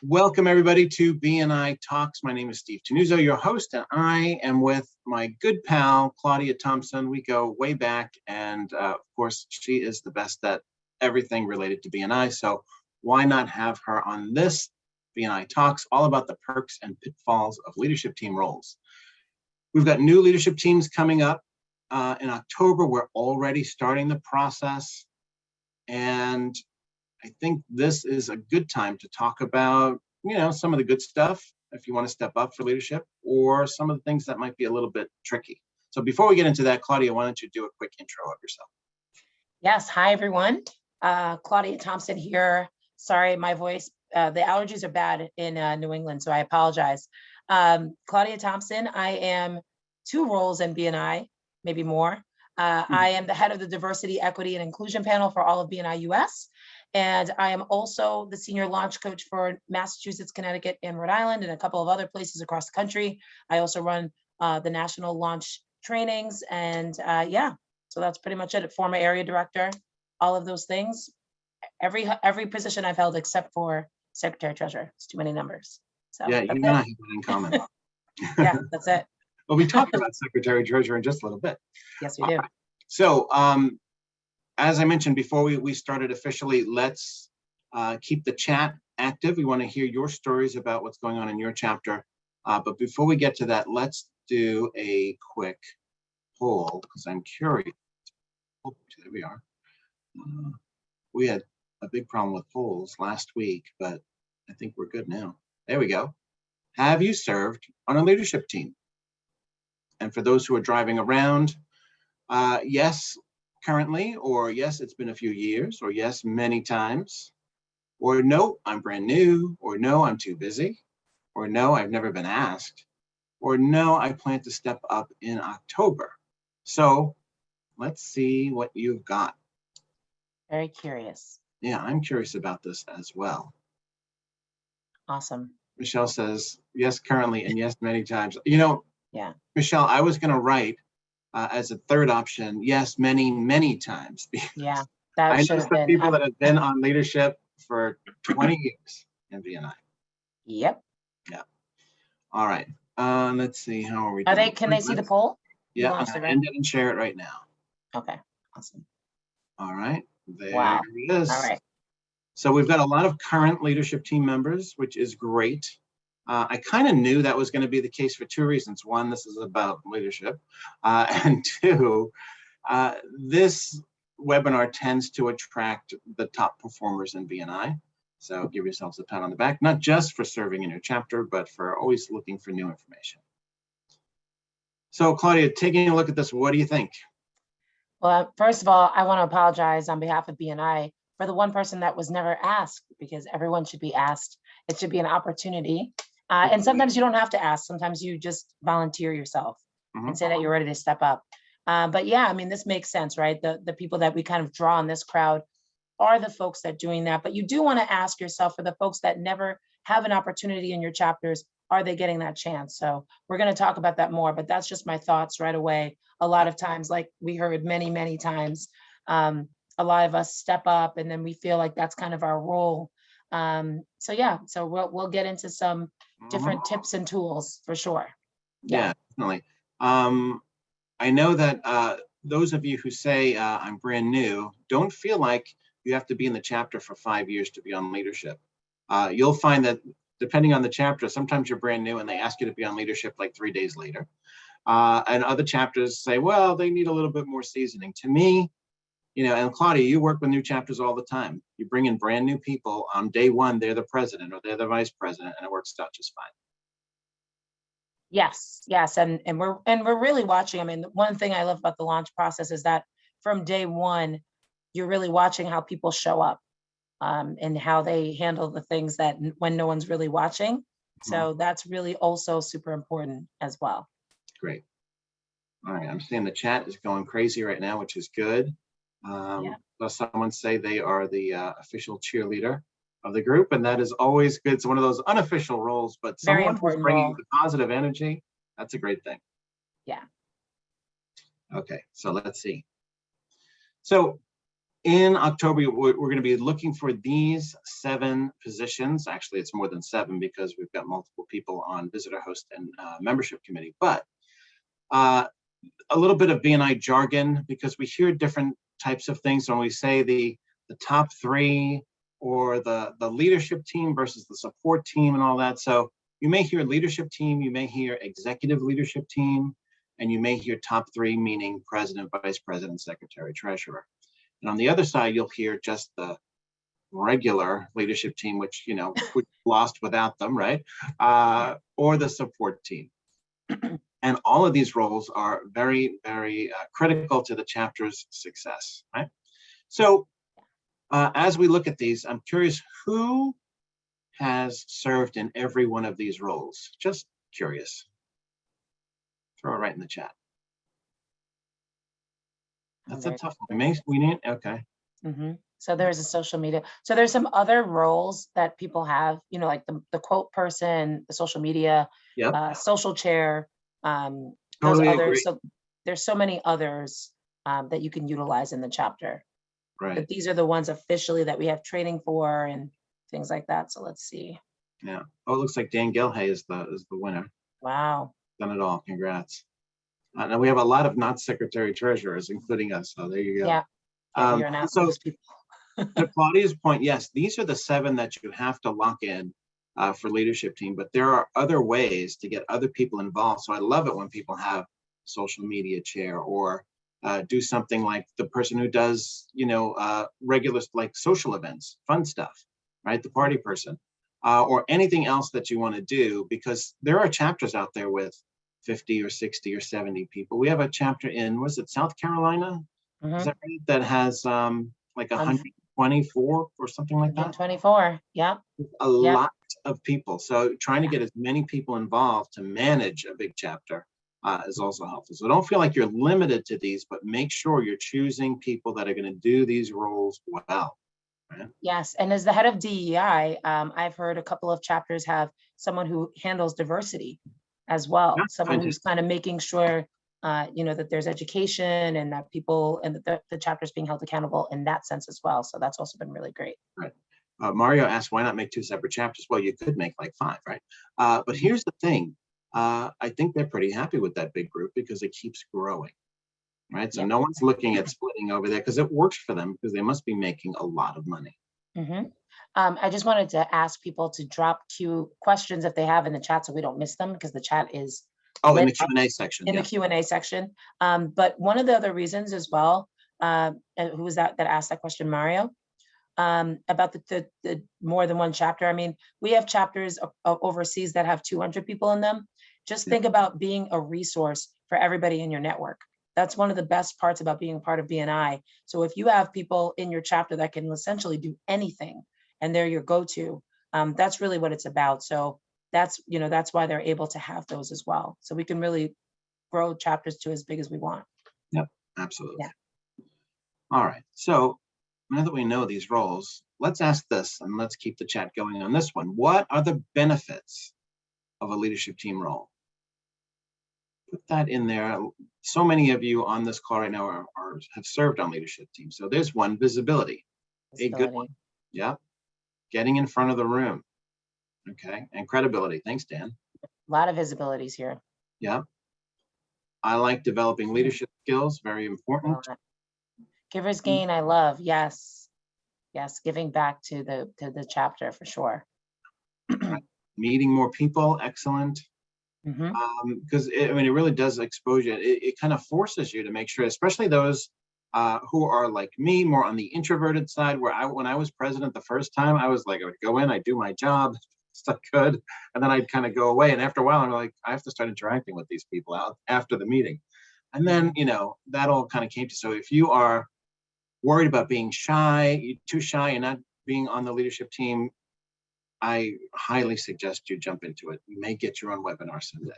Welcome everybody to BNI Talks. My name is Steve Tenuzzo, your host, and I am with my good pal, Claudia Thompson. We go way back, and of course, she is the best at everything related to BNI, so why not have her on this BNI Talks, all about the perks and pitfalls of leadership team roles. We've got new leadership teams coming up in October. We're already starting the process, and I think this is a good time to talk about, some of the good stuff if you want to step up for leadership, or some of the things that might be a little bit tricky. So before we get into that, Claudia, why don't you do a quick intro of yourself? Yes, hi everyone. Claudia Thompson here. Sorry, my voice, the allergies are bad in New England, so I apologize. Claudia Thompson, I am two roles in BNI, maybe more. I am the head of the Diversity, Equity, and Inclusion panel for all of BNI US. And I am also the senior launch coach for Massachusetts, Connecticut, and Rhode Island, and a couple of other places across the country. I also run the national launch trainings, and so that's pretty much it. Former area director, all of those things. Every position I've held except for secretary treasurer. It's too many numbers. So yeah, you and I have that in common. Yeah, that's it. Well, we talked about secretary treasurer in just a little bit. Yes, we do. Right. So, as I mentioned before we started officially, let's keep the chat active. We want to hear your stories about what's going on in your chapter. But before we get to that, let's do a quick poll because I'm curious. Oh, there we are. We had a big problem with polls last week, but I think we're good now. There we go. Have you served on a leadership team? And for those who are driving around, yes, currently, or yes, it's been a few years, or yes, many times, or no, I'm brand new, or no, I'm too busy, or no, I've never been asked, or no, I plan to step up in October. So let's see what you've got. Very curious. Yeah, I'm curious about this as well. Awesome. Michelle says, yes, currently, and yes, many times. Yeah. Michelle, I was going to write as a third option, yes, many, many times. Yeah, that I should know have some been. people that have been on leadership for 20 years in BNI. Yep. Yeah. All right. Let's see. How are we doing? Can they see the poll? Yeah, I'm going to end it and share it right now. Okay. Awesome. All right. There Wow. it is. All right. So we've got a lot of current leadership team members, which is great. I kind of knew that was going to be the case for two reasons. One, this is about leadership. And two, this webinar tends to attract the top performers in BNI. So give yourselves a pat on the back, not just for serving in your chapter, but for always looking for new information. So Claudia, taking a look at this, what do you think? Well, first of all, I want to apologize on behalf of BNI for the one person that was never asked, because everyone should be asked. It should be an opportunity. And sometimes you don't have to ask. Sometimes you just volunteer yourself and say that you're ready to step up. But yeah, I mean, this makes sense, right? The people that we kind of draw in this crowd are the folks that are doing that. But you do want to ask yourself, for the folks that never have an opportunity in your chapters, are they getting that chance? So we're going to talk about that more, but that's just my thoughts right away. A lot of times, like we heard many, many times, a lot of us step up and then we feel like that's kind of our role. So yeah, so we'll get into some different tips and tools for sure. Yeah, definitely. I know that those of you who say I'm brand new, don't feel like you have to be in the chapter for 5 years to be on leadership. You'll find that depending on the chapter, sometimes you're brand new and they ask you to be on leadership like 3 days later. And other chapters say, well, they need a little bit more seasoning. To me, and Claudia, you work with new chapters all the time. You bring in brand new people on day one, they're the president or they're the vice president, and it works out just fine. Yes, and we're really watching. I mean, one thing I love about the launch process is that from day one, you're really watching how people show up and how they handle the things that when no one's really watching. So that's really also super important as well. Great. All right, I'm seeing the chat is going crazy right now, which is good. Someone say they are the official cheerleader of the group, and that is always good. It's one of those unofficial roles, but someone who's bringing the positive energy, that's a great thing. Yeah. Okay, so let's see. So in October, we're going to be looking for these 7 positions. Actually, it's more than 7 because we've got multiple people on visitor host and membership committee. But a little bit of BNI jargon, because we hear different types of things. So when we say the top 3 or the leadership team versus the support team and all that. So you may hear leadership team, you may hear executive leadership team, and you may hear top 3, meaning president, vice president, secretary, treasurer. And on the other side, you'll hear just the regular leadership team, which, you know, we lost without them, right? Or the support team. And all of these roles are very, very critical to the chapter's success, right? So as we look at these, I'm curious who has served in every one of these roles. Just curious. Throw it right in the chat. That's a tough one. We need, okay. So there's a social media. So there's some other roles that people have, you know, like the quote person, the social media, social chair, those Totally others. agree. So there's so many others that you can utilize in the chapter. Right. But these are the ones officially that we have training for and things like that. So let's see. Yeah. Oh, it looks like Dan Gilhay is the winner. Wow. Done it all. Congrats. Now we have a lot of not secretary treasurers, including us. So there you go. Yeah. You're not so those people. to Claudia's point, yes, these are the 7 that you have to lock in for leadership team, but there are other ways to get other people involved. So I love it when people have social media chair or do something like the person who does, you know, regular like social events, fun stuff, right? The party person or anything else that you want to do, because there are chapters out there with 50 or 60 or 70 people. We have a chapter in, was it South Carolina? Is that right? That has like 124 or something like that? 124, yeah. A lot of people. So trying to get as many people involved to manage a big chapter is also helpful. So don't feel like you're limited to these, but make sure you're choosing people that are going to do these roles well. Right? Yes, and as the head of DEI, I've heard a couple of chapters have someone who handles diversity as well. Yeah, someone who's kind of making sure, you know, that there's education and that people and that the chapter is being held accountable in that sense as well. So that's also been really great. Right. Mario asked, why not make 2 separate chapters? Well, you could make like 5, right? But here's the thing. I think they're pretty happy with that big group because it keeps growing, right? So no one's looking at splitting over there because it works for them because they must be making a lot of money. I just wanted to ask people to drop questions if they have in the chat so we don't miss them, because the chat is in the Q&A section. In the Q&A section. But one of the other reasons as well, who was that asked that question, Mario? About the more than one chapter. I mean, we have chapters overseas that have 200 people in them. Just think about being a resource for everybody in your network. That's one of the best parts about being a part of BNI. So if you have people in your chapter that can essentially do anything and they're your go-to, that's really what it's about. So that's, you know, that's why they're able to have those as well. So we can really grow chapters to as big as we want. Yep, absolutely. Yeah. All right. So now that we know these roles, let's ask this and let's keep the chat going on this one. What are the benefits of a leadership team role? Put that in there. So many of you on this call right now have served on leadership teams. So there's one, visibility. A good one. Yeah. Getting in front of the room. Okay. And credibility. Thanks, Dan. A lot of visibilities here. Yeah. I like developing leadership skills. Very important. Giver's gain, I love. Yes. Yes. Giving back to the chapter for sure. Meeting more people. Excellent. Because it really does expose you. It kind of forces you to make sure, especially those who are like me, more on the introverted side, where when I was president the first time, I was like, I would go in, I'd do my job, best I could, and then I'd kind of go away. And after a while, I'm like, I have to start interacting with these people out after the meeting. And then, you know, that all kind of came to, so if you are worried about being shy, you're too shy and not being on the leadership team, I highly suggest you jump into it. You may get your own webinar someday.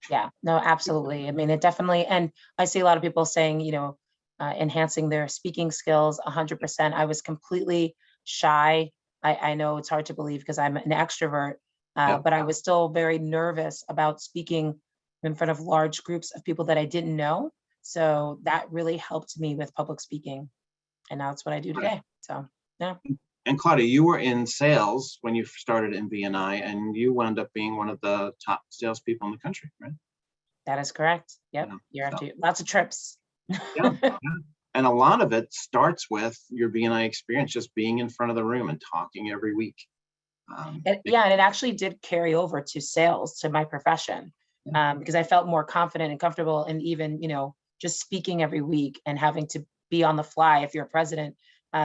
Yeah, no, absolutely. I mean, it definitely, and I see a lot of people saying, you know, enhancing their speaking skills 100%. I was completely shy. I know it's hard to believe because I'm an extrovert, but I was still very nervous about speaking in front of large groups of people that I didn't know. So that really helped me with public speaking. And now it's what I do today. So, yeah. And Claudia, you were in sales when you started in BNI, and you wound up being one of the top salespeople in the country, right? That is correct. Yep. Yeah, Year so, after year. Lots of trips. yeah, yeah. And a lot of it starts with your BNI experience, just being in front of the room and talking every week. Yeah, and it actually did carry over to sales, to my profession, because I felt more confident and comfortable in even, just speaking every week and having to be on the fly. If you're a president,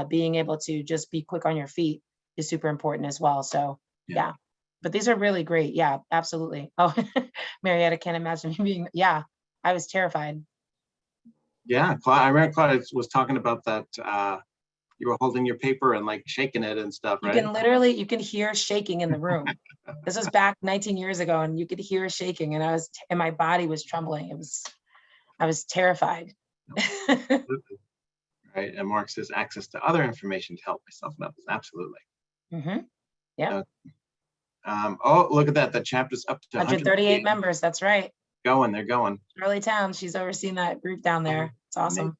being able to just be quick on your feet is super important as well. So, yeah. But these are really great. Yeah, absolutely. Oh, Marietta, can't imagine me being, I was terrified. Yeah, I remember Claudia was talking about that. You were holding your paper and like shaking it and stuff, You right? can literally, you can hear shaking in the room. This was back 19 years ago, and you could hear shaking, and my body was trembling. I was terrified. Absolutely. Right. And Mark says access to other information to help myself and others. Absolutely. Yeah. Oh, look at that. The chapter's up to 138 members. That's right. They're going. Shirley Town, she's overseeing that group down there. It's awesome.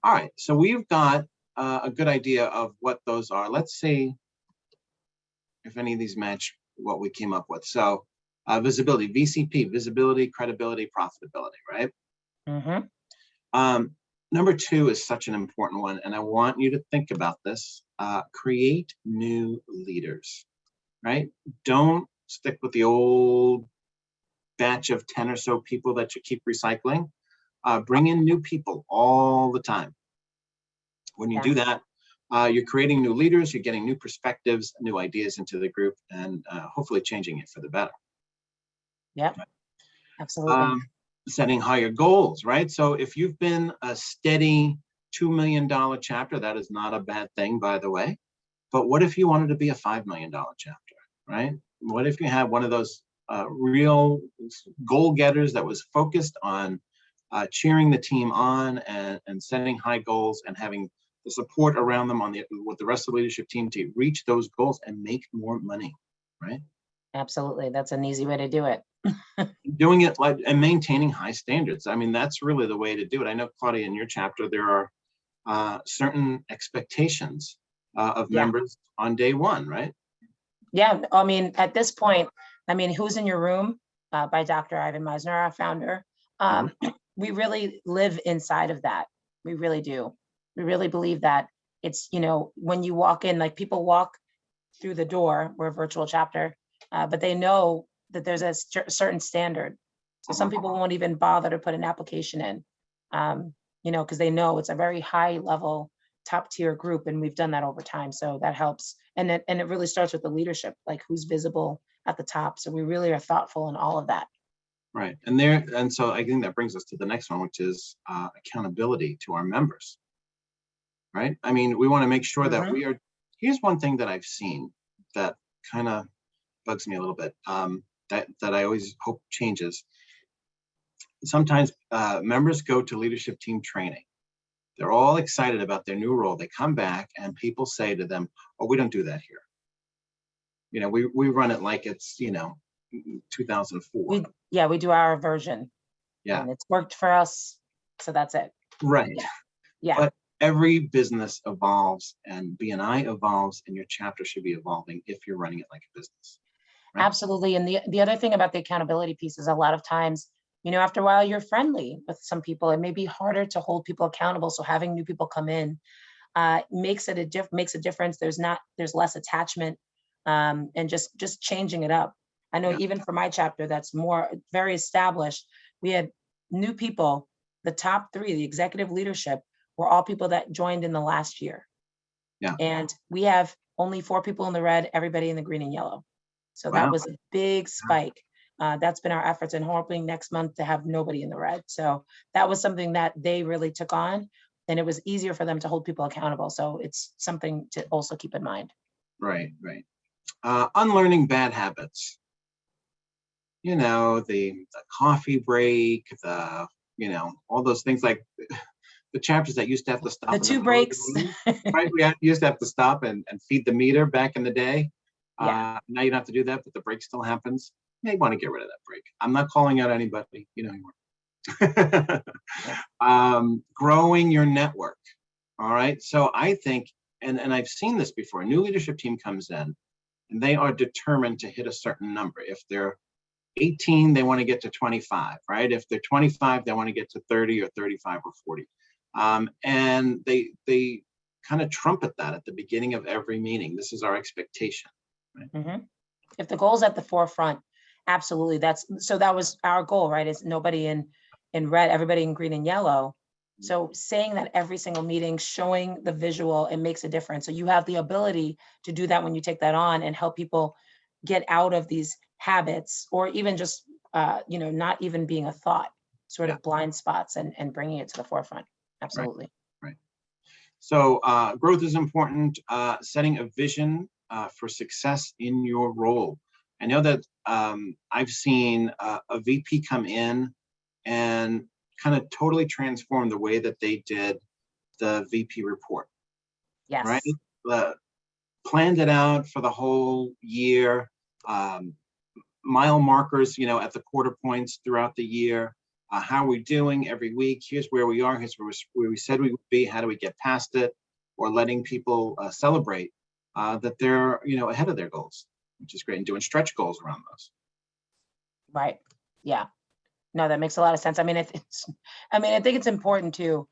All right. So we've got a good idea of what those are. Let's see if any of these match what we came up with. So visibility, VCP, visibility, credibility, profitability, right? Number 2 is such an important one, and I want you to think about this. Create new leaders, right? Don't stick with the old batch of 10 or so people that you keep recycling. Bring in new people all the time. When you do that, you're creating new leaders, you're getting new perspectives, new ideas into the group, and hopefully changing it for the better. Yep, absolutely. Setting higher goals, right? So if you've been a steady $2 million chapter, that is not a bad thing, by the way. But what if you wanted to be a $5 million chapter, right? What if you had one of those real goal getters that was focused on cheering the team on and setting high goals and having the support around them with the rest of the leadership team to reach those goals and make more money, right? Absolutely. That's an easy way to do it. Doing it and maintaining high standards. I mean, that's really the way to do it. I know, Claudia, in your chapter, there are certain expectations of members on day one, right? Yeah. I mean, at this point, Who's in Your Room by Dr. Ivan Meisner, our founder. We really live inside of that. We really do. We really believe that it's, when you walk in, like people walk through the door, we're a virtual chapter, but they know that there's a certain standard. So some people won't even bother to put an application in, because they know it's a very high level, top tier group. And we've done that over time. So that helps. And it really starts with the leadership, like who's visible at the top. So we really are thoughtful in all of that. Right. And so I think that brings us to the next one, which is accountability to our members. Right. I mean, we want to make sure that we are. Here's one thing that I've seen that kind of bugs me a little bit, that I always hope changes. Sometimes members go to leadership team training. They're all excited about their new role. They come back and people say to them, "Oh, we don't do that here. We run it like it's 2004." We do our version. Yeah. And it's worked for us. So that's it. Right. Yeah. But every business evolves and BNI evolves, and your chapter should be evolving if you're running it like a business. Right? Absolutely. And the other thing about the accountability piece is a lot of times, after a while, you're friendly with some people. It may be harder to hold people accountable. So having new people come in makes a difference. There's less attachment, and just changing it up. I know even for my chapter, that's very established. We had new people. The top 3, the executive leadership, were all people that joined in the last year. Yeah. And we have only 4 people in the red, everybody in the green and yellow. So that was a big spike. That's been our efforts, and hoping next month to have nobody in the red. So that was something that they really took on, and it was easier for them to hold people accountable. So it's something to also keep in mind. Right. Unlearning bad habits. The coffee break, all those things, like the chapters that used to have to stop. The 2 breaks. Right, we used to have to stop and feed the meter back in the day. Yeah. Now you don't have to do that, but the break still happens. You may want to get rid of that break. I'm not calling out anybody. You are. Growing your network. All right. So I think, and I've seen this before, a new leadership team comes in and they are determined to hit a certain number. If they're 18, they want to get to 25, right? If they're 25, they want to get to 30 or 35 or 40. And they kind of trumpet that at the beginning of every meeting. This is our expectation. Right? Mm-hmm. If the goal's at the forefront, absolutely. That was our goal, right? Is nobody in red, everybody in green and yellow. So saying that every single meeting, showing the visual, it makes a difference. So you have the ability to do that when you take that on and help people get out of these habits, or even just, not even being a thought, sort of blind spots, and bringing it to the forefront. Absolutely. Right. So growth is important. Setting a vision for success in your role. I know that I've seen a VP come in and kind of totally transform the way that they did the VP report. Yes. Right. Planned it out for the whole year. Mile markers, at the quarter points throughout the year. How are we doing every week? Here's where we are. Here's where we said we would be. How do we get past it? Or letting people celebrate that they're, ahead of their goals, which is great, and doing stretch goals around those. Right. Yeah. No, that makes a lot of sense. I mean, I think it's important to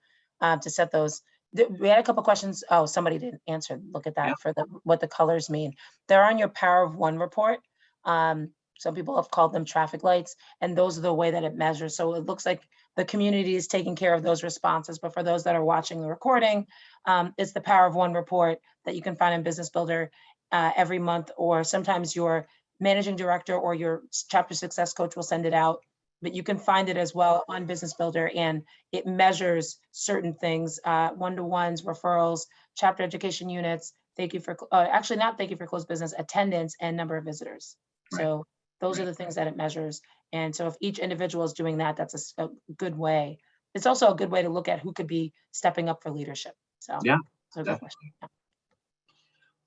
set those. We had a couple questions. Oh, somebody didn't answer. Look at that for what the colors mean. They're on your Power of One report. Some people have called them traffic lights, and those are the way that it measures. So it looks like the community is taking care of those responses. But for those that are watching the recording, it's the Power of One report that you can find in Business Builder every month, or sometimes your managing director or your chapter success coach will send it out. But you can find it as well on Business Builder, and it measures certain things, one-to-ones, referrals, chapter education units, thank you for, actually not thank you for closed business, attendance, and number of visitors. Right. So those are the things that it measures. And so if each individual is doing that, that's a good way. It's also a good way to look at who could be stepping up for leadership. So yeah, so good question.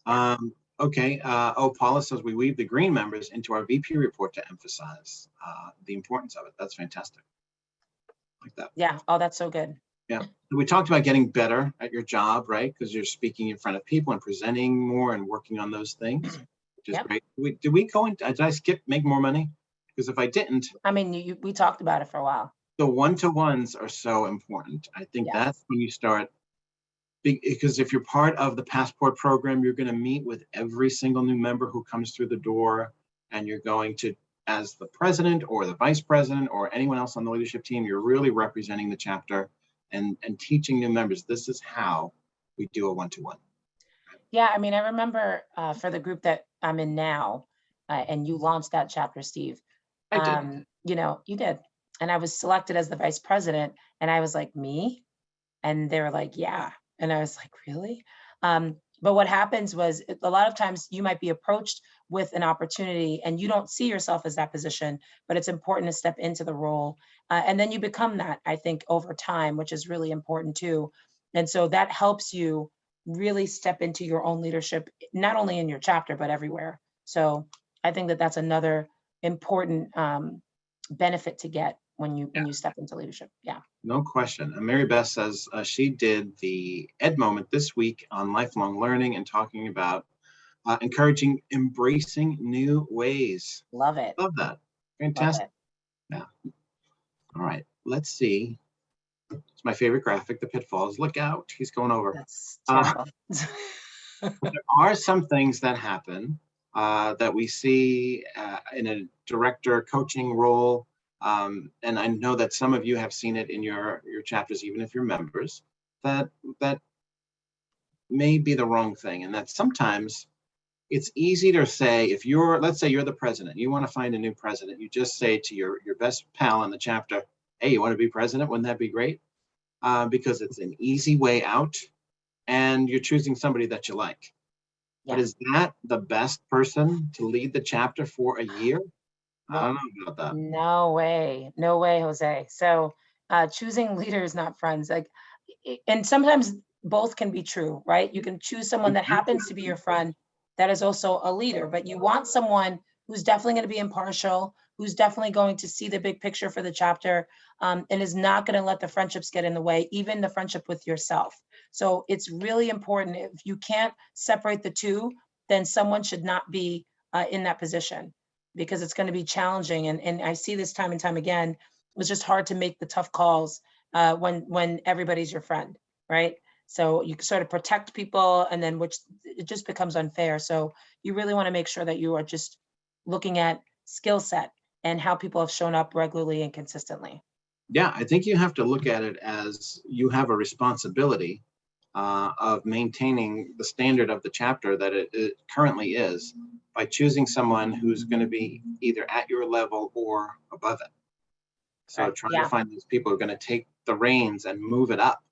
Yeah. Okay. Paula says we weave the green members into our VP report to emphasize the importance of it. That's fantastic. Like that. Yeah. Oh, that's so good. Yeah. We talked about getting better at your job, right? Because you're speaking in front of people and presenting more and working on those things, which is great. Did we go into, did I skip make more money? Because if I didn't. I mean, we talked about it for a while. The one-to-ones are so important. I think that's when you start. Because if you're part of the Passport program, you're going to meet with every single new member who comes through the door, and you're going to, as the president or the vice president or anyone else on the leadership team, you're really representing the chapter and teaching new members. This is how we do a one-to-one. Yeah, I mean, I remember for the group that I'm in now, and you launched that chapter, Steve. I did. You did. And I was selected as the vice president, and I was like, me? And they were like, yeah. And I was like, really? But what happens was a lot of times you might be approached with an opportunity and you don't see yourself as that position, but it's important to step into the role. And then you become that, I think, over time, which is really important too. And so that helps you really step into your own leadership, not only in your chapter, but everywhere. So I think that that's another important benefit to get when you step into leadership. Yeah. No question. And Mary Beth says she did the Ed Moment this week on lifelong learning and talking about encouraging embracing new ways. Love it. Love that. Fantastic. Love it. Yeah. All right. Let's see. It's my favorite graphic, the pitfalls. Look out. He's going over. That's terrible. There are some things that happen that we see in a director coaching role. And I know that some of you have seen it in your chapters, even if you're members, that may be the wrong thing. And that sometimes it's easy to say, if let's say you're the president, you want to find a new president, you just say to your best pal in the chapter, hey, you want to be president? Wouldn't that be great? Because it's an easy way out and you're choosing somebody that you like. Yeah. But is that the best person to lead the chapter for a year? I don't know about that. No way, Jose. So choosing leaders, not friends. And sometimes both can be true, right? You can choose someone that happens to be your friend that is also a leader, but you want someone who's definitely going to be impartial, who's definitely going to see the big picture for the chapter, and is not going to let the friendships get in the way, even the friendship with yourself. So it's really important. If you can't separate the two, then someone should not be in that position, because it's going to be challenging. And I see this time and time again. It's just hard to make the tough calls when everybody's your friend, right? So you sort of protect people, and then which it just becomes unfair. So you really want to make sure that you are just looking at skill set and how people have shown up regularly and consistently. Yeah, I think you have to look at it as you have a responsibility of maintaining the standard of the chapter that it currently is by choosing someone who's going to be either at your level or above it. So Right. trying to Yeah. find those people who are going to take the reins and move it up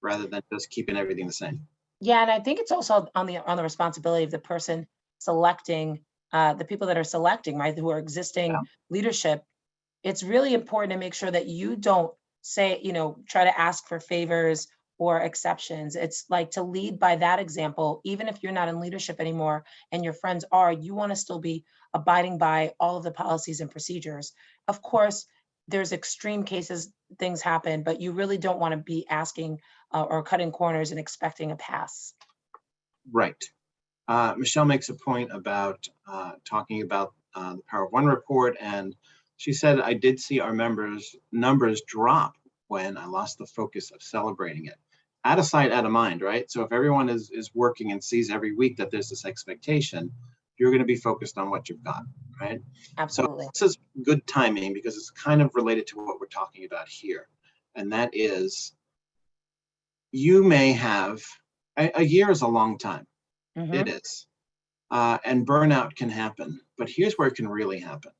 rather than just keeping everything the same. Yeah, and I think it's also on the responsibility of the person selecting, the people that are selecting, right, who are Yeah. existing leadership. It's really important to make sure that you don't say, try to ask for favors or exceptions. It's like to lead by that example. Even if you're not in leadership anymore and your friends are, you want to still be abiding by all of the policies and procedures. Of course, there's extreme cases, things happen, but you really don't want to be asking or cutting corners and expecting a pass. Right. Michelle makes a point about talking about the Power of One report, and she said, I did see our numbers drop when I lost the focus of celebrating it. Out of sight, out of mind, right? So if everyone is working and sees every week that there's this expectation, you're going to be focused on what you've got, right? So Absolutely. this is good timing because it's kind of related to what we're talking about here. And that is, you may have, a year is a long time. It Hmm. is. And burnout can happen. But here's where it can really happen.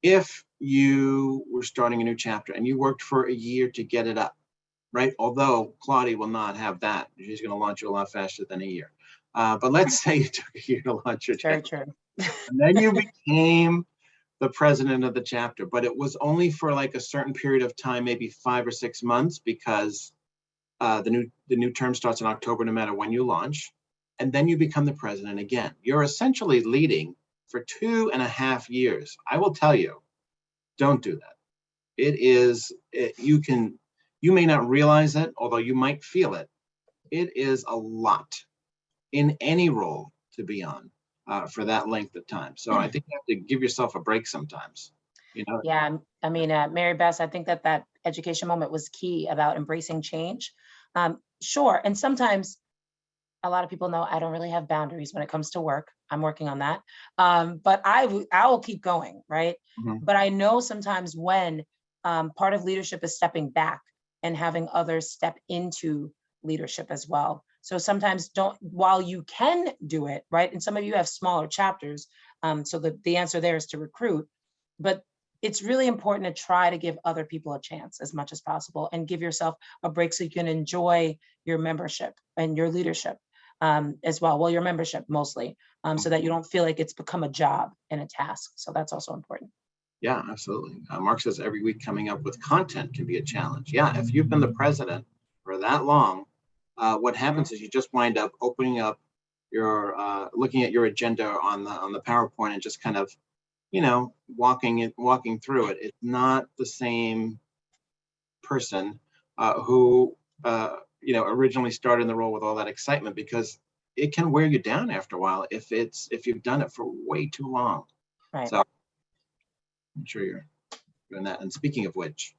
If you were starting a new chapter and you worked for a year to get it up, right? Although Claudia will not have that. She's going to launch you a lot faster than a year. But let's say you took a year to launch your Very chapter. true. And then you became the president of the chapter. But it was only for like a certain period of time, maybe 5 or 6 months, because the new term starts in October, no matter when you launch, and then you become the president again. You're essentially leading for 2.5 years. I will tell you, don't do that. You may not realize it, although you might feel it. It is a lot in any role to be on for that length of time. So I think you have to give yourself a break sometimes. You know, Yeah, I mean, Mary Beth, I think that education moment was key about embracing change. Sure, and sometimes a lot of people know I don't really have boundaries when it comes to work. I'm working on that. But I will keep going, right? Mhm. But I know sometimes when part of leadership is stepping back and having others step into leadership as well. So sometimes don't, while you can do it, right? And some of you have smaller chapters. So the answer there is to recruit, but it's really important to try to give other people a chance as much as possible and give yourself a break so you can enjoy your membership and your leadership as well. Well, your membership mostly, so that you don't feel like it's become a job and a task. So that's also important. Yeah, absolutely. Mark says every week coming up with content can be a challenge. Yeah, if you've been the president for that long, what Mhm. happens is you just wind up opening up your looking at your agenda on the PowerPoint and just kind of walking through it. It's not the same person who originally started in the role with all that excitement, because it can wear you down after a while if you've done it for way too long. Right. So I'm sure you're doing that. And speaking of which,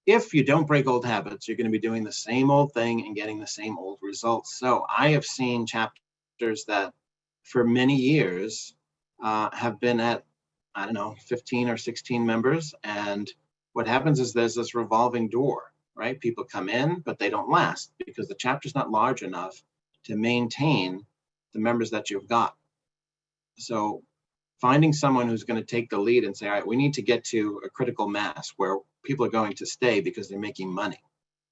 if you don't break old habits, you're going to be doing the same old thing and getting the same old results. So I have seen chapters that for many years have been at, I don't know, 15 or 16 members. And what happens is there's this revolving door, right? People come in, but they don't last because the chapter's not large enough to maintain the members that you've got. So finding someone who's going to take the lead and say, all right, we need to get to a critical mass where people are going to stay because they're making money,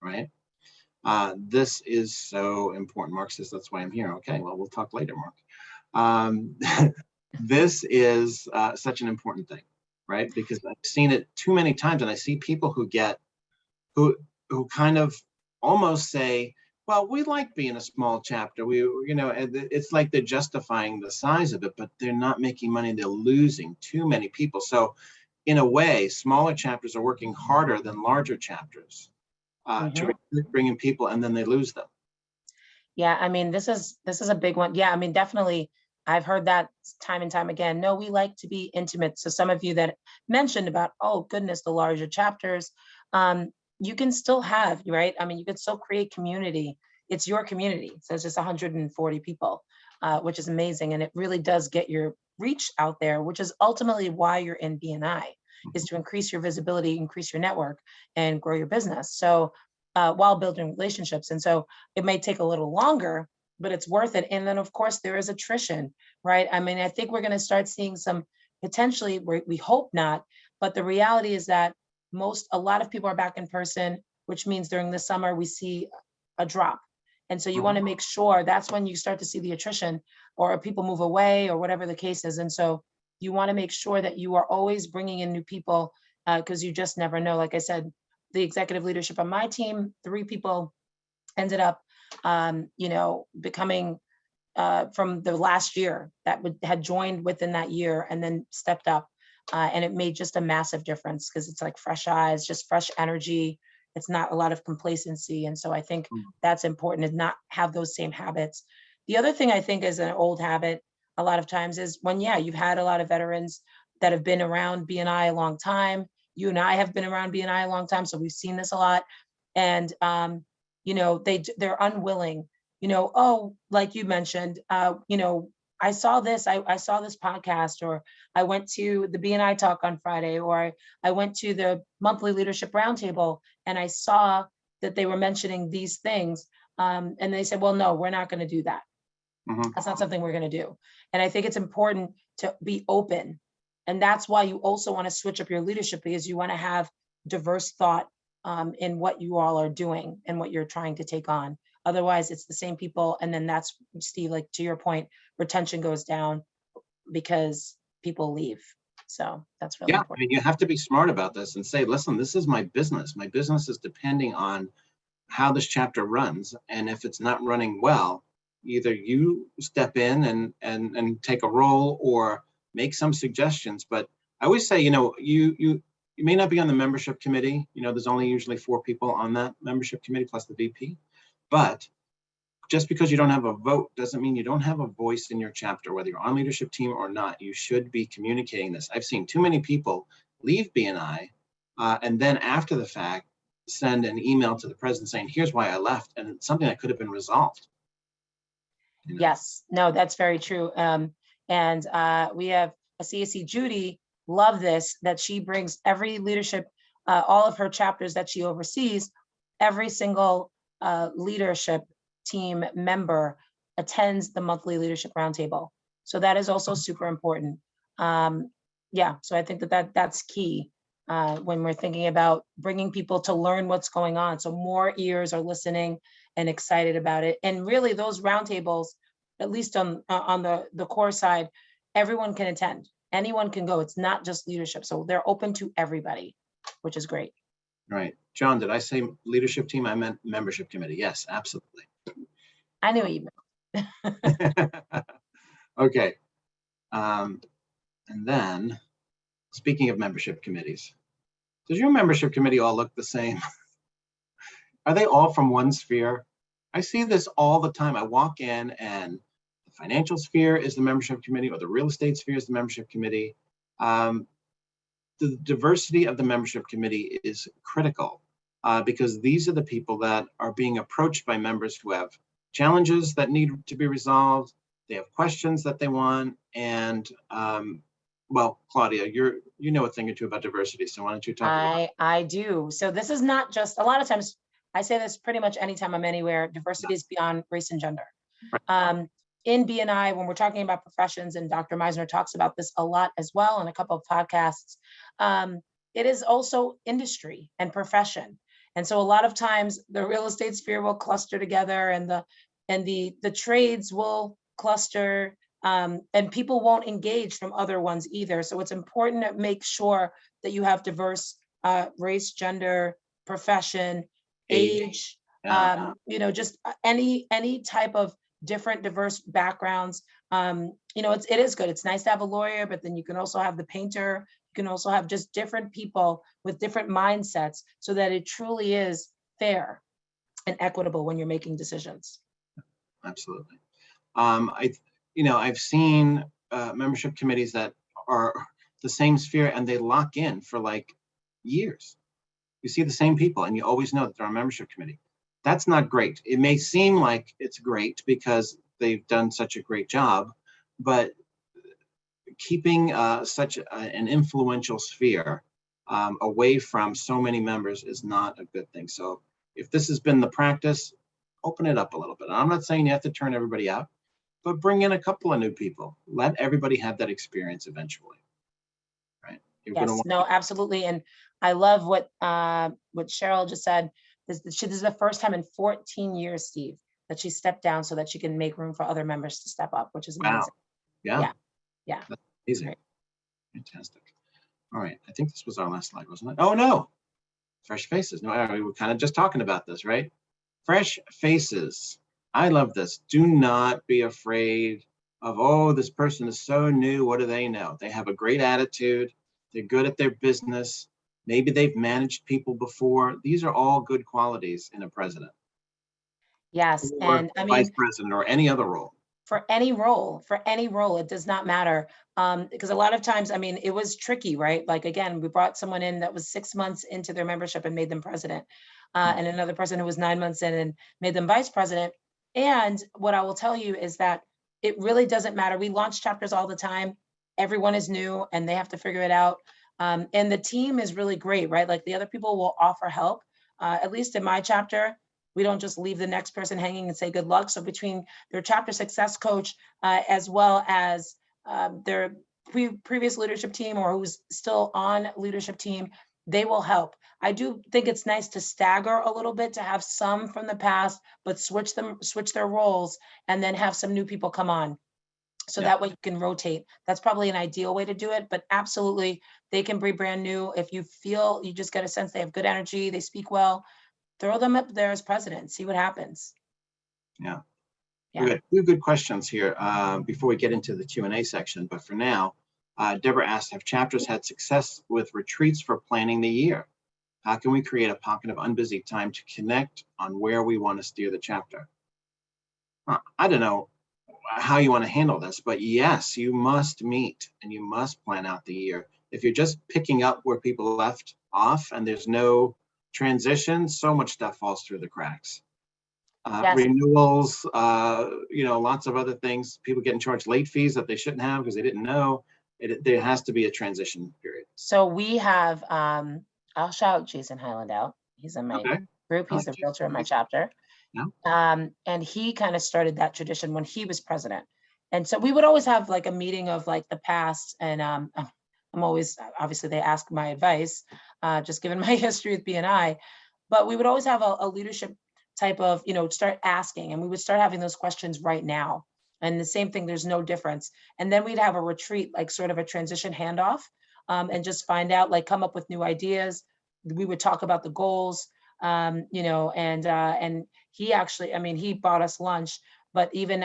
right? This is so important. Mark says, that's why I'm here. Okay, well, we'll talk later, Mark. Um, this is such an important thing, right? Because I've seen it too many times, and I see people who kind of almost say, well, we like being a small chapter. It's like they're justifying the size of it, but they're not making money. They're losing too many people. So in a way, smaller chapters are working harder than larger chapters to Hmm. bring in people, and then they lose them. Yeah, I mean, this is a big one. Yeah, I mean, definitely, I've heard that time and time again. No, we like to be intimate. So some of you that mentioned about, oh goodness, the larger chapters, um, you can still have, right? I mean, you can still create community. It's your community. So it's just 140 people, which is amazing. And it really does get your reach out there, which is ultimately why you're in BNI, is to increase your visibility, increase your network, and grow your business. So while building relationships. And so it may take a little longer, but it's worth it. And then of course there is attrition, right? I mean, I think we're going to start seeing some potentially, we hope not, but the reality is that a lot of people are back in person, which means during the summer we see a drop. And so you want to make sure that's when you start to see the attrition, or people move away, or whatever the case is. And so you want to make sure that you are always bringing in new people, because you just never know. Like I said, the executive leadership on my team, 3 people ended up, becoming from the last year that had joined within that year and then stepped up. And it made just a massive difference, because it's like fresh eyes, just fresh energy. It's not a lot of complacency. And so I think that's important, to not have those same habits. The other thing I think is an old habit a lot of times is when, yeah, you've had a lot of veterans that have been around BNI a long time. You and I have been around BNI a long time, so we've seen this a lot. And they're unwilling, oh, like you mentioned, I saw this, I saw this podcast, or I went to the BNI talk on Friday, or I went to the monthly leadership roundtable and I saw that they were mentioning these things. And they said, well, no, we're not going to do that. That's not something we're going to do. And I think it's important to be open. And that's why you also want to switch up your leadership, because you want to have diverse thought in what you all are doing and what you're trying to take on. Otherwise, it's the same people. And then that's, Steve, like to your point, retention goes down because people leave. So that's really Yeah, I important. mean, you have to be smart about this and say, listen, this is my business. My business is depending on how this chapter runs. And if it's not running well, either you step in and take a role or make some suggestions. But I always say, you may not be on the membership committee. There's only usually 4 people on that membership committee plus the VP. But just because you don't have a vote doesn't mean you don't have a voice in your chapter, whether you're on leadership team or not. You should be communicating this. I've seen too many people leave BNI and then after the fact send an email to the president saying, here's why I left, and it's something that could have been resolved. Yes, no, that's very true. And we have a CSC, Judy, love this, that she brings every leadership, all of her chapters that she oversees, every single leadership team member attends the monthly leadership roundtable. So that is also super important. Yeah, so I think that's key when we're thinking about bringing people to learn what's going on. So more ears are listening and excited about it. And really those roundtables, at least on the core side, everyone can attend. Anyone can go. It's not just leadership. So they're open to everybody, which is great. Right. John, did I say leadership team? I meant membership committee. Yes, absolutely. I knew what you meant. Okay. And then, speaking of membership committees, does your membership committee all look the same? Are they all from one sphere? I see this all the time. I walk in and the financial sphere is the membership committee, or the real estate sphere is the membership committee. The diversity of the membership committee is critical because these are the people that are being approached by members who have challenges that need to be resolved. They have questions that they want. And well, Claudia, you know a thing or two about diversity. So why don't you talk about it? I do. So this is not just, a lot of times I say this pretty much anytime I'm anywhere, diversity is beyond race and gender. In BNI, when we're talking about professions, and Dr. Meisner talks about this a lot as well in a couple of podcasts, it is also industry and profession. And so a lot of times the real estate sphere will cluster together, and the trades will cluster, and people won't engage from other ones either. So it's important to make sure that you have diverse race, gender, profession, age, just any type of different diverse backgrounds. It is good. It's nice to have a lawyer, but then you can also have the painter. You can also have just different people with different mindsets, so that it truly is fair and equitable when you're making decisions. Absolutely. I've seen membership committees that are the same sphere and they lock in for like years. You see the same people and you always know that they're on a membership committee. That's not great. It may seem like it's great because they've done such a great job, but keeping such an influential sphere away from so many members is not a good thing. So if this has been the practice, open it up a little bit. I'm not saying you have to turn everybody out, but bring in a couple of new people. Let everybody have that experience eventually, right? You're Yes, going to no, absolutely. And I love what Cheryl just said. This is the first time in 14 years, Steve, that she stepped down so that she can make room for other members to step up, which is wow. amazing. Yeah. Yeah. Yeah. That's amazing. Right. Fantastic. All right. I think this was our last slide, wasn't it? Oh, no. Fresh faces. No, we were kind of just talking about this, right? Fresh faces. I love this. Do not be afraid of, oh, this person is so new. What do they know? They have a great attitude. They're good at their business. Maybe they've managed people before. These are all good qualities in a president Yes. or And I vice mean, president or any other role. for any role, it does not matter. Because a lot of times, I mean, it was tricky, right? Like, again, we brought someone in that was 6 months into their membership and made them president. And another person who was 9 months in and made them vice president. And what I will tell you is that it really doesn't matter. We launch chapters all the time. Everyone is new and they have to figure it out. And the team is really great, right? Like the other people will offer help. At least in my chapter, we don't just leave the next person hanging and say good luck. So between their chapter success coach, as well as their previous leadership team or who's still on leadership team, they will help. I do think it's nice to stagger a little bit, to have some from the past, but switch their roles, and then have some new people come on. So Yeah. that way you can rotate. That's probably an ideal way to do it, but absolutely they can be brand new. If you feel you just get a sense they have good energy, they speak well, throw them up there as president, see what happens. Yeah. Yeah. We got two good questions here before we get into the Q&A section. But for now, Deborah asked, have chapters had success with retreats for planning the year? How can we create a pocket of unbusy time to connect on where we want to steer the chapter? I don't know how you want to handle this, but yes, you must meet and you must plan out the year. If you're just picking up where people left off and there's no transition, so much stuff falls through the cracks. Yes. Renewals, lots of other things. People getting charged late fees that they shouldn't have because they didn't know. There has to be a transition period. So we have, I'll shout Jason Highland out. He's in my Okay. group. I He's like the realtor in my Jason. chapter. Yeah. And he kind of started that tradition when he was president. And so we would always have like a meeting of like the past. And I'm always, obviously they ask my advice, just given my history with BNI, but we would always have a leadership type of, start asking, and we would start having those questions right now. And the same thing, there's no difference. And then we'd have a retreat, like sort of a transition handoff, and just find out, like come up with new ideas. We would talk about the goals, and he actually, I mean, he bought us lunch, but even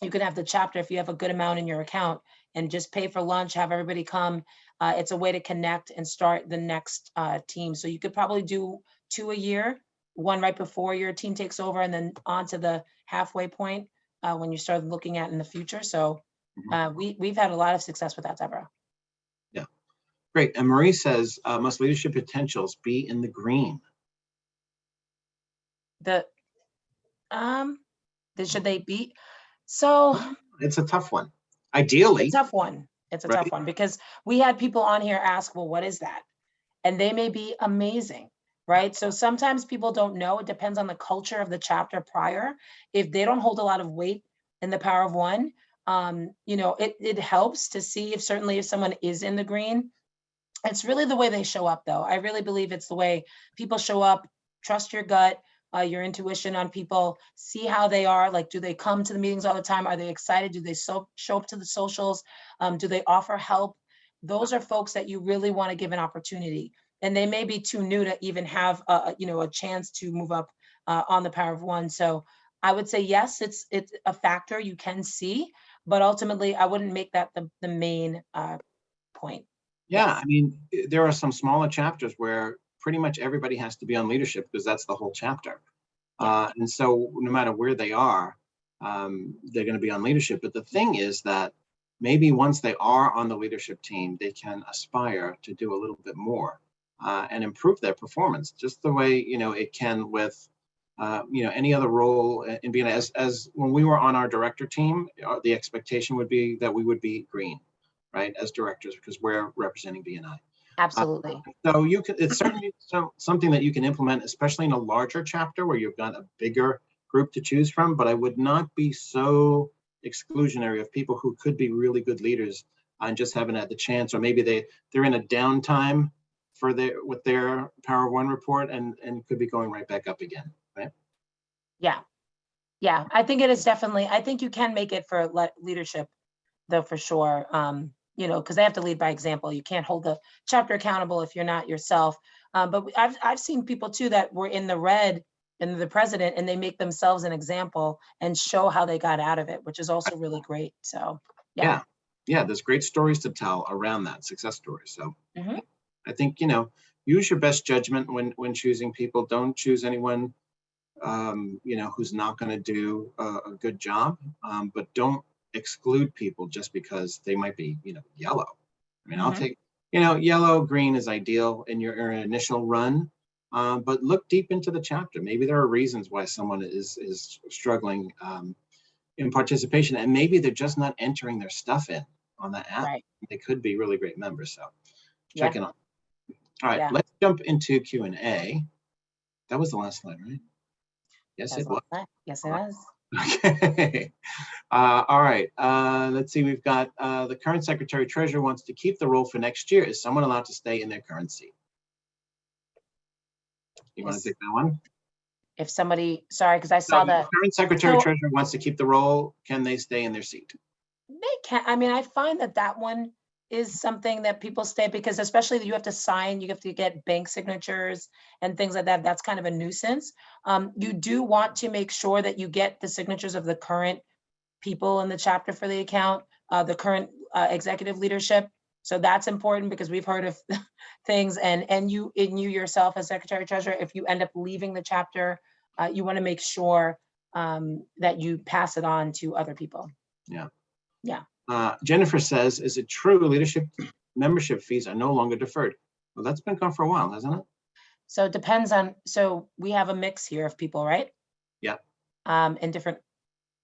you can have the chapter if you have a good amount in your account and just pay for lunch, have everybody come. It's a way to connect and start the next team. So you could probably do 2 a year, one right before your team takes over, and then on to the halfway point when you start looking at in the future. So we've had a lot of success with that, Deborah. Yeah, great. And Marie says, must leadership potentials be in the green? Should they be? So it's a tough one. Ideally, it's a tough one. It's a right? tough one because we had people on here ask, well, what is that? And they may be amazing, right? So sometimes people don't know. It depends on the culture of the chapter prior. If they don't hold a lot of weight in the power of one, it helps to see if certainly if someone is in the green. It's really the way they show up, though. I really believe it's the way people show up. Trust your gut, your intuition on people. See how they are. Like, do they come to the meetings all the time? Are they excited? Do they show up to the socials? Do they offer help? Those are folks that you really want to give an opportunity. And they may be too new to even have a chance to move up on the power of one. So I would say, yes, it's a factor you can see, but ultimately I wouldn't make that the main point. Yeah, Yes. I mean, there are some smaller chapters where pretty much everybody has to be on leadership because that's the whole chapter. And so no matter where they are, they're going to be on leadership. But the thing is that maybe once they are on the leadership team, they can aspire to do a little bit more and improve their performance, just the way, it can with, any other role in BNI. As when we were on our director team, the expectation would be that we would be green, right, as directors, because we're representing BNI. Absolutely. So it's certainly something that you can implement, especially in a larger chapter where you've got a bigger group to choose from. But I would not be so exclusionary of people who could be really good leaders and just haven't had the chance, or maybe they're in a downtime with their Power of One report and could be going right back up again, right? Yeah. I think it is definitely. I think you can make it for leadership, though, for sure. Because they have to lead by example. You can't hold the chapter accountable if you're not yourself. But I've seen people too that were in the red and the president, and they make themselves an example and show how they got out of it, which is also really great. So yeah, there's great stories to tell around that, success stories. So I think use your best judgment when choosing people. Don't choose anyone who's not going to do a good job, but don't exclude people just because they might be, yellow. I mean, I'll take, yellow, green is ideal in your initial run, but look deep into the chapter. Maybe there are reasons why someone is struggling in participation, and maybe they're just not entering their stuff in on the app. Right. They could be really great members. So check it on. All right, let's jump into Q&A. That was the last slide, right? Yes, it was. Yes, it is. Okay. All right. Let's see. We've got the current secretary treasurer wants to keep the role for next year. Is someone allowed to stay in their current seat? You want to take that one? If somebody, sorry, because I saw that. The current secretary treasurer wants to keep the role. Can they stay in their seat? They can. I mean, I find that one is something that people stay, because especially you have to sign, you have to get bank signatures and things like that. That's kind of a nuisance. You do want to make sure that you get the signatures of the current people in the chapter for the account, the current executive leadership. So that's important, because we've heard of things, and you yourself as secretary treasurer, if you end up leaving the chapter, you want to make sure that you pass it on to other people. Yeah. Jennifer says, is it true leadership membership fees are no longer deferred? Well, that's been gone for a while, hasn't it? So it depends on, so we have a mix here of people, right? Yeah. In different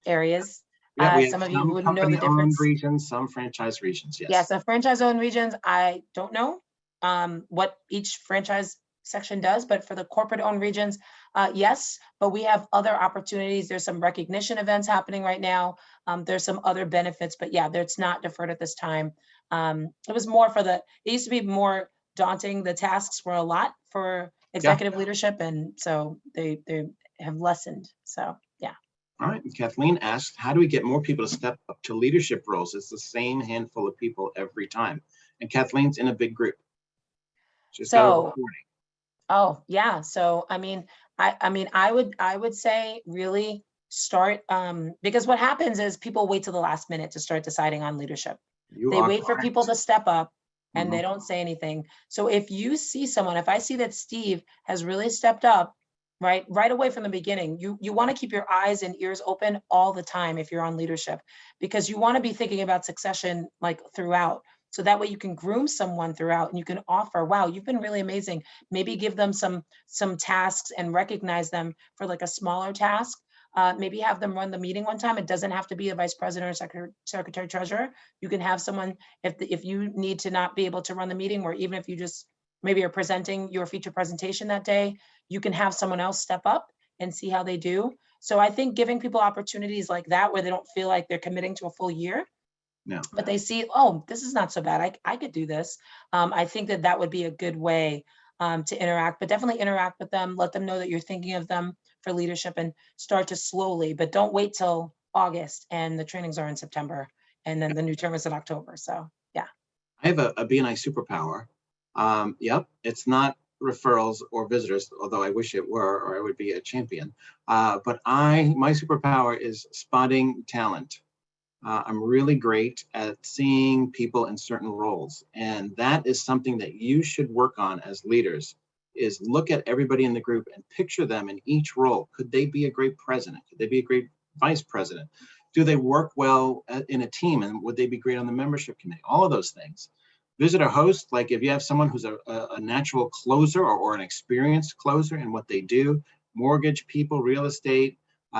areas. Yeah, some of you wouldn't know the difference. Regions, some franchise regions, yes. Yeah, so franchise-owned regions, I don't know what each franchise section does, but for the corporate-owned regions, yes, but we have other opportunities. There's some recognition events happening right now. There's some other benefits, but yeah, it's not deferred at this time. It was more it used to be more daunting. The tasks were a lot for executive leadership, and so they have lessened, so yeah. All right, Kathleen asked, how do we get more people to step up to leadership roles? It's the same handful of people every time. And Kathleen's in a big group. She's got over 40. Oh yeah, so I mean, I would say really start, because what happens is people wait till the last minute to start deciding on leadership. They wait for people to step up, and they don't say anything. So if you see someone, if I see that Steve has really stepped up, right away from the beginning, you want to keep your eyes and ears open all the time if you're on leadership, because you want to be thinking about succession like throughout. So that way you can groom someone throughout, and you can offer, wow, you've been really amazing. Maybe give them some tasks and recognize them for like a smaller task. Maybe have them run the meeting one time. It doesn't have to be a vice president or secretary treasurer. You can have someone, if you need to not be able to run the meeting, or even if you just maybe are presenting your feature presentation that day, you can have someone else step up and see how they do. So I think giving people opportunities like that, where they don't feel like they're committing to a full year, but they see, oh, this is not so bad. I could do this. I think that would be a good way to interact, but definitely interact with them. Let them know that you're thinking of them for leadership, and start to slowly, but don't wait till August and the trainings are in September, and then the new term is in October. So yeah. I have a BNI superpower. Yep, it's not referrals or visitors, although I wish it were, or I would be a champion. But my superpower is spotting talent. I'm really great at seeing people in certain roles. And that is something that you should work on as leaders, is look at everybody in the group and picture them in each role. Could they be a great president? Could they be a great vice president? Do they work well in a team, and would they be great on the membership committee? All of those things. Visitor host, like if you have someone who's a natural closer or an experienced closer in what they do, mortgage people, real estate,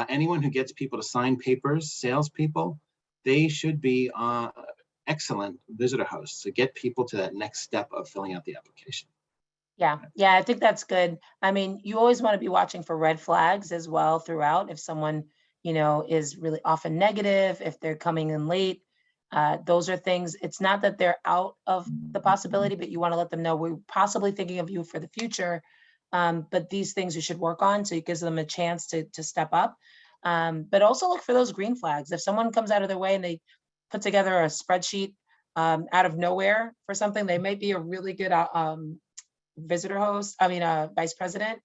anyone who gets people to sign papers, salespeople, they should be excellent visitor hosts to get people to that next step of filling out the application. Yeah, I think that's good. I mean, you always want to be watching for red flags as well throughout. If someone, is really often negative, if they're coming in late, those are things. It's not that they're out of the possibility, but you want to let them know we're possibly thinking of you for the future. But these things you should work on, so it gives them a chance to step up. But also look for those green flags. If someone comes out of their way and they put together a spreadsheet out of nowhere for something, they might be a really good visitor host, vice president,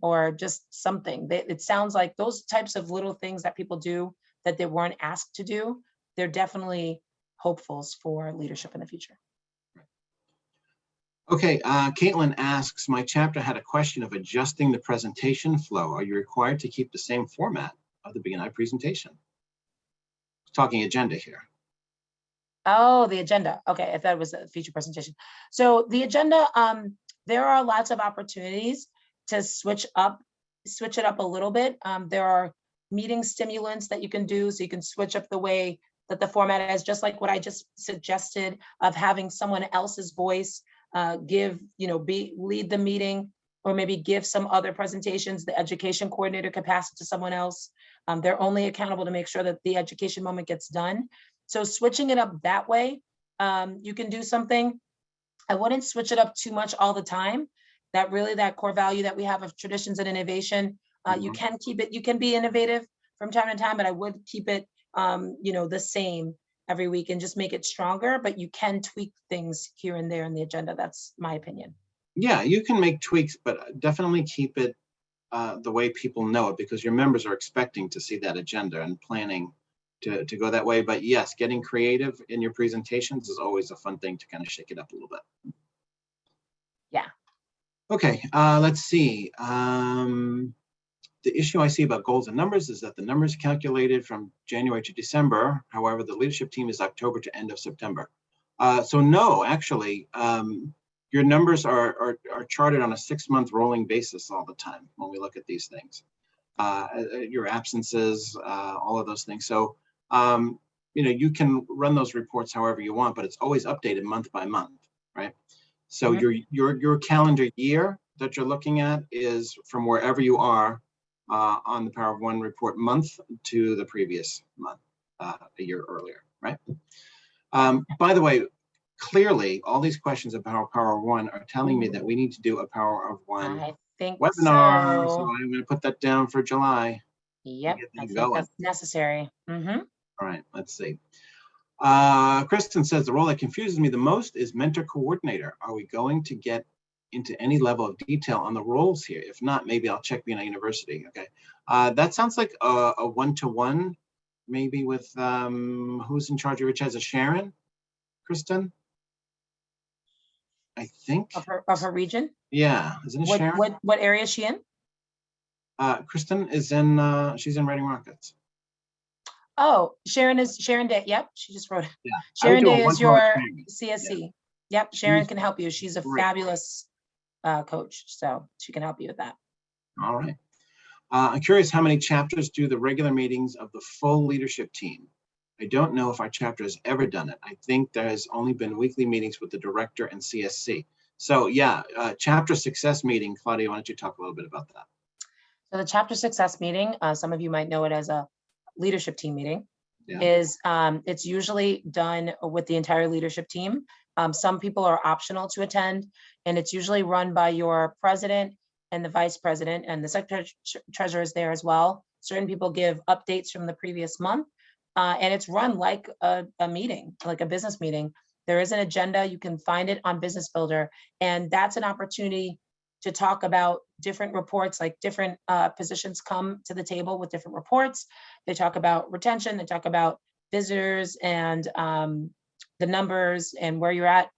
or just something. It sounds like those types of little things that people do that they weren't asked to do, they're definitely hopefuls for leadership in the future. Okay, Caitlin asks, my chapter had a question of adjusting the presentation flow. Are you required to keep the same format of the BNI presentation? Talking agenda here. Oh, the agenda. Okay, if that was a feature presentation. So the agenda, there are lots of opportunities to switch it up a little bit. There are meeting stimulants that you can do, so you can switch up the way that the format is, just like what I just suggested of having someone else's voice lead the meeting, or maybe give some other presentations. The education coordinator could pass it to someone else. They're only accountable to make sure that the education moment gets done. So switching it up that way, you can do something. I wouldn't switch it up too much all the time. That core value that we have of traditions and innovation, you can keep it, you can be innovative from time to time, but I would keep it, the same every week and just make it stronger, but you can tweak things here and there in the agenda. That's my opinion. Yeah, you can make tweaks, but definitely keep it the way people know it, because your members are expecting to see that agenda and planning to go that way. But yes, getting creative in your presentations is always a fun thing to kind of shake it up a little bit. Yeah. Okay, let's see. The issue I see about goals and numbers is that the numbers calculated from January to December. However, the leadership team is October to end of September. So no, actually, your numbers are charted on a 6-month rolling basis all the time when we look at these things. Your absences, all of those things. So, you can run those reports however you want, but it's always updated month by month, right? So your calendar year that you're looking at is from wherever you are on the Power of One report month to the previous month, a year earlier, right? By the way, clearly, all these questions about Power of One are telling me that we need to do a Power of One webinar. So I'm going to put that down for July. Yep, I think that's necessary. All right, let's see. Kristen says, the role that confuses me the most is mentor coordinator. Are we going to get into any level of detail on the roles here? If not, maybe I'll check BNI University. Okay, that sounds like a one-to-one, maybe with who's in charge of which has a Sharon, Kristen? I think. Of her region? Yeah, isn't it Sharon? What area is she in? Kristen is in, she's in Reading Rockets. Oh, Sharon Day. Yep, she just wrote it. Yeah. Sharon Day is your CSC. Yeah. Yep, Sharon can help you. She's a fabulous coach, so she can help you with that. All right. I'm curious, how many chapters do the regular meetings of the full leadership team? I don't know if our chapter has ever done it. I think there has only been weekly meetings with the director and CSC. So yeah, chapter success meeting. Claudia, why don't you talk a little bit about that? So the chapter success meeting, some of you might know it as a leadership team meeting, is it's usually done with the entire leadership team. Some people are optional to attend, and it's usually run by your president and the vice president, and the secretary treasurer is there as well. Certain people give updates from the previous month, and it's run like a meeting, like a business meeting. There is an agenda. You can find it on Business Builder, and that's an opportunity to talk about different reports, like different positions come to the table with different reports. They talk about retention, they talk about visitors and the numbers and where you're at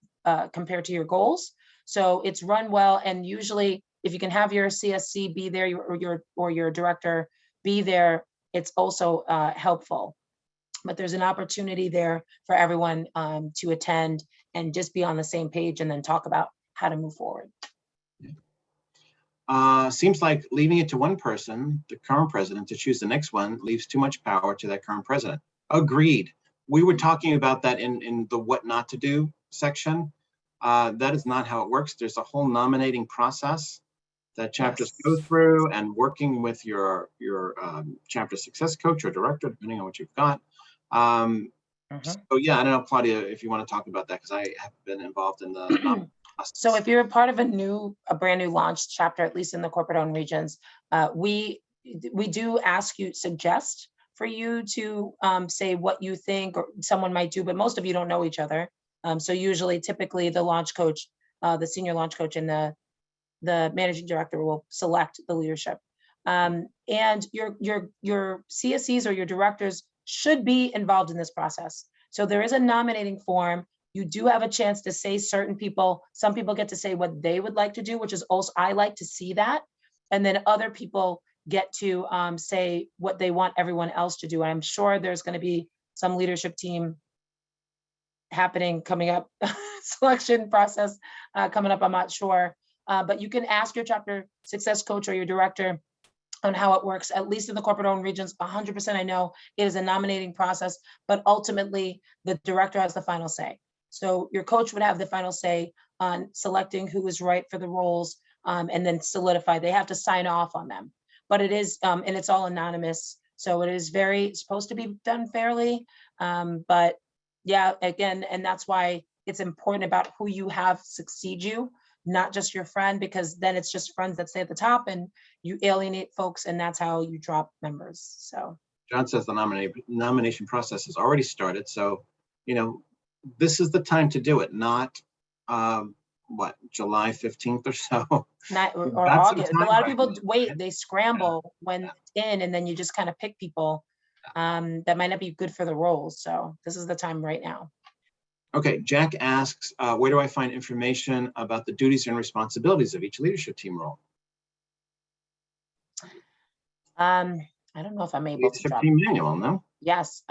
compared to your goals. So it's run well, and usually if you can have your CSC be there or your director be there, it's also helpful. But there's an opportunity there for everyone to attend and just be on the same page and then talk about how to move forward. Seems like leaving it to one person, the current president, to choose the next one leaves too much power to that current president. Agreed. We were talking about that in the what not to do section. That is not how it works. There's a whole nominating process that chapters go through, and working with your chapter success coach or director, depending on what you've got. So yeah, I don't know, Claudia, if you want to talk about that, because I have been involved in the process. So if you're a part of a brand new launch chapter, at least in the corporate owned regions, we do ask you, suggest for you to say what you think or someone might do, but most of you don't know each other. So usually, typically the launch coach, the senior launch coach and the managing director will select the leadership. And your CSEs or your directors should be involved in this process. So there is a nominating form. You do have a chance to say certain people, some people get to say what they would like to do, which is also, I like to see that. And then other people get to say what they want everyone else to do. I'm sure there's going to be some leadership team happening coming up, selection process coming up, I'm not sure. But you can ask your chapter success coach or your director on how it works, at least in the corporate owned regions. 100% I know it is a nominating process, but ultimately the director has the final say. So your coach would have the final say on selecting who is right for the roles, and then solidify. They have to sign off on them, but it is, and it's all anonymous. So it is supposed to be done fairly. But yeah, again, and that's why it's important about who you have succeed you, not just your friend, because then it's just friends that stay at the top and you alienate folks, and that's how you drop members. So John says the nomination process has already started. So, this is the time to do it, not July 15th or so. Or August. A lot of people wait, they scramble when it's in, and then you just kind of pick people that might not be good for the roles. So this is the time right now. Okay, Jack asks, where do I find information about the duties and responsibilities of each leadership team role? I don't know if I'm able to Leadership drop. team manual, no? Yes,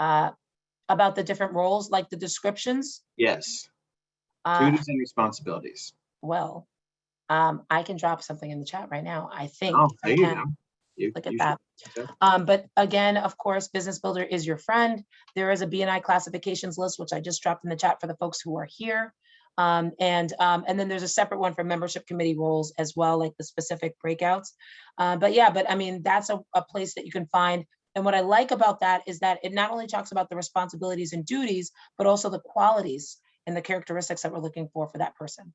about the different roles, like the descriptions. Yes. Duties and responsibilities. Well, I can drop something in the chat right now. I think. Oh, there you go. Look at that. But again, of course, Business Builder is your friend. There is a BNI classifications list, which I just dropped in the chat for the folks who are here. And then there's a separate one for membership committee roles as well, like the specific breakouts. But I mean, that's a place that you can find. And what I like about that is that it not only talks about the responsibilities and duties, but also the qualities and the characteristics that we're looking for that person.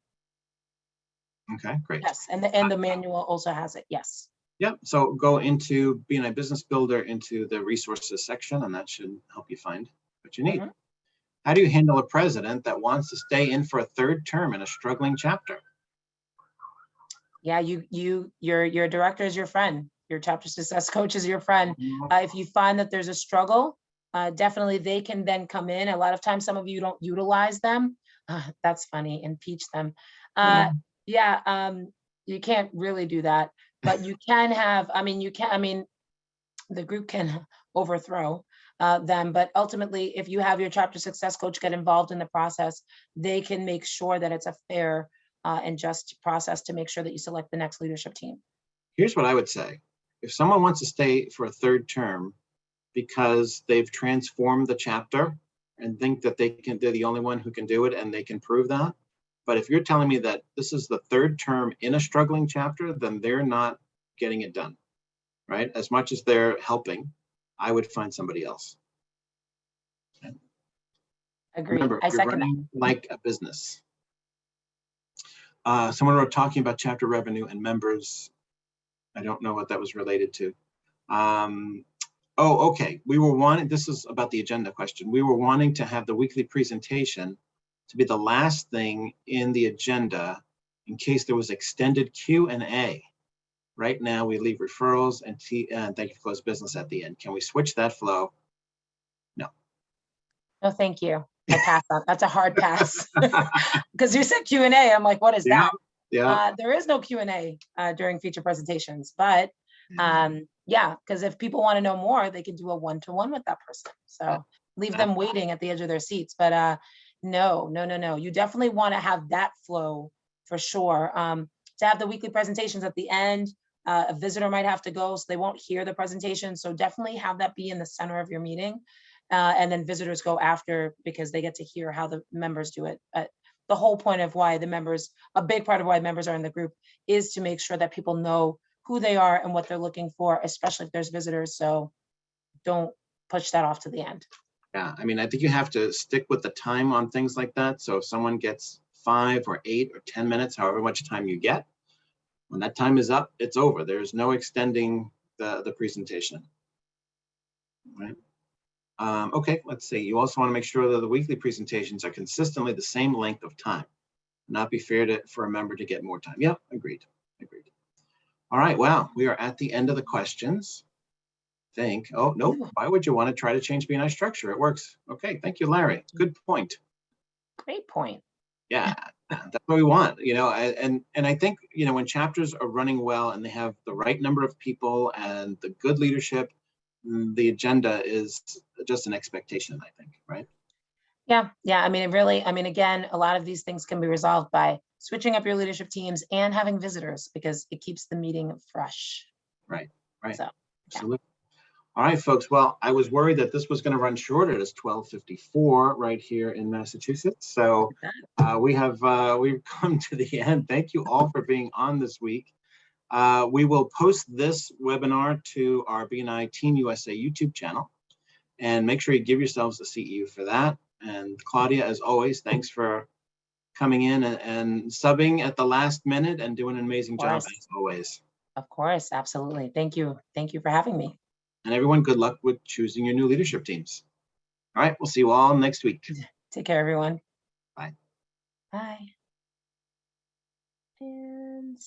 Okay, great. Yes, and the manual also has it. Yes. Yep. So go into BNI Business Builder into the resources section, and that should help you find what you need. How do you handle a president that wants to stay in for a third term in a struggling chapter? Yeah, your director is your friend. Your chapter success coach is your friend. If you find that there's a struggle, definitely they can then come in. A lot of times, some of you don't utilize them. That's funny. Impeach them. You can't really do that, but you can have. The group can overthrow them, but ultimately, if you have your chapter success coach get involved in the process, they can make sure that it's a fair and just process to make sure that you select the next leadership team. Here's what I would say. If someone wants to stay for a third term because they've transformed the chapter and think that they're the only one who can do it and they can prove that. But if you're telling me that this is the third term in a struggling chapter, then they're not getting it done, right? As much as they're helping, I would find somebody else. Okay. Agreed. Remember, I second that. Like a business. Someone wrote talking about chapter revenue and members. I don't know what that was related to. Okay. This is about the agenda question. We were wanting to have the weekly presentation to be the last thing in the agenda in case there was extended Q&A. Right now, we leave referrals and thank you for close business at the end. Can we switch that flow? No. No, thank you. I pass on. That's a hard pass. Because you said Q&A. I'm like, what is that? Yeah. There is no Q&A during feature presentations, but Yeah, because if people want to know more, they can do a one-to-one with that person. So leave them waiting at the edge of their seats. But no, no, no, no. You definitely want to have that flow for sure. To have the weekly presentations at the end, a visitor might have to go, so they won't hear the presentation. So definitely have that be in the center of your meeting. And then visitors go after because they get to hear how the members do it. The whole point of why the members, a big part of why members are in the group is to make sure that people know who they are and what they're looking for, especially if there's visitors. So don't push that off to the end. Yeah, I mean, I think you have to stick with the time on things like that. So if someone gets 5 or 8 or 10 minutes, however much time you get, when that time is up, it's over. There's no extending the presentation. Right. Okay, let's see. You also want to make sure that the weekly presentations are consistently the same length of time. Not be fair for a member to get more time. Yep, agreed. Agreed. All right, well, we are at the end of the questions. Oh, no, why would you want to try to change BNI structure? It works. Okay, thank you, Larry. Good point. Great point. Yeah, that's what we want, and I think, when chapters are running well and they have the right number of people and the good leadership, the agenda is just an expectation, I think, right? Yeah. I mean, again, a lot of these things can be resolved by switching up your leadership teams and having visitors because it keeps the meeting fresh. Right. So, Absolutely. All right, folks. Well, I was worried that this was going to run short. It is 12:54 right here in Massachusetts. So we've come to the end. Thank you all for being on this week. We will post this webinar to our BNI Team USA YouTube channel, and make sure you give yourselves a CEU for that. And Claudia, as always, thanks for coming in and subbing at the last minute and doing an amazing job as always. Of course, absolutely. Thank you. Thank you for having me. And everyone, good luck with choosing your new leadership teams. All right, we'll see you all next week. Take care, everyone. Bye. Bye. And